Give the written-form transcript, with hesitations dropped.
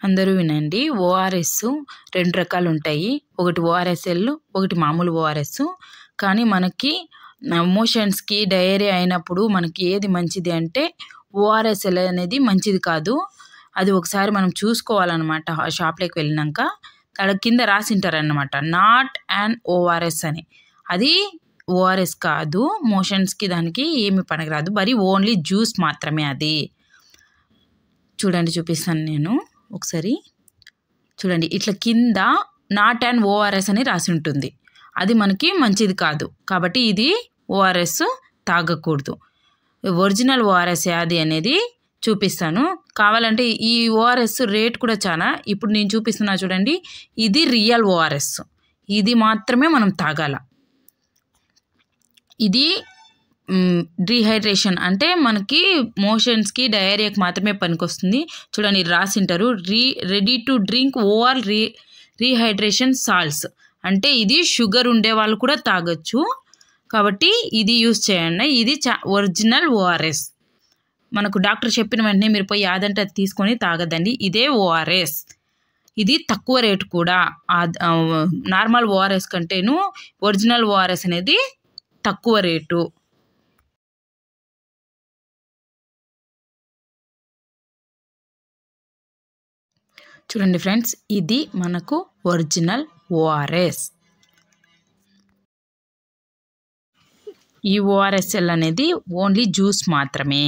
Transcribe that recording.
అందరూ వినండి. ఓఆర్ఎస్ 2 రకాలు ఉంటాయి. ఒకటి ఓఆర్ఎస్ఎల్, ఒకటి మామూలు ఓఆర్ఎస్. కానీ మనకి మోషన్స్‌కి డయేరియా అయినప్పుడు మనకి ఏది మంచిది అంటే ఓఆర్ఎస్ఎల్ అనేది మంచిది కాదు. అది ఒకసారి మనం చూసుకోవాలన్నమాట. ఆ షాప్‌లోకి వెళ్ళినాక అక్కడ కింద రాసింటారన్నమాట. నాట్ యాన్ ఓఆర్ఎస్ అని. అది ఓఆర్ఎస్ కాదు. మోషన్స్‌కి దానికి ఏమి పనికిరాదు. మరి ఓన్లీ జ్యూస్ మాత్రమే అది. చూడండి, చూపిస్తాను నేను ఒకసారి. చూడండి, ఇట్లా కింద నాట్ యాన్ ఓఆర్ఎస్ అని రాసి ఉంటుంది. అది మనకి మంచిది కాదు. కాబట్టి ఇది ఓఆర్ఎస్ తాగకూడదు. ఒరిజినల్ ఓఆర్ఎస్ అది అనేది చూపిస్తాను. కావాలంటే ఈ ఓఆర్ఎస్ రేట్ కూడా చాలా. ఇప్పుడు నేను చూపిస్తున్నా చూడండి, ఇది రియల్ ఓఆర్ఎస్. ఇది మాత్రమే మనం తాగాల. ఇది డీహైడ్రేషన్ అంటే మనకి మోషన్స్కి డయేరియాకి మాత్రమే పనికొస్తుంది. చూడండి, రాసింటారు ready to drink oral rehydration salts. అంటే ఇది షుగర్ ఉండే వాళ్ళు కూడా తాగొచ్చు. కాబట్టి ఇది యూజ్ చేయండి. ఇది ఒరిజినల్ ఓఆర్ఎస్. మనకు డాక్టర్ చెప్పిన వెంటనే మీరు పోయి యాదంటే అది తీసుకొని తాగదండి. ఇదే ఓఆర్ఎస్. ఇది తక్కువ రేటు కూడా. నార్మల్ ఓఆర్ఎస్ కంటేను ఒరిజినల్ ఓఆర్ఎస్ అనేది తక్కువ రేటు. చూడండి ఫ్రెండ్స్, ఇది మనకు ఒరిజినల్ ఓఆర్ఎస్. ఈ ఓఆర్ఎస్ఎల్ అనేది ఓన్లీ జ్యూస్ మాత్రమే.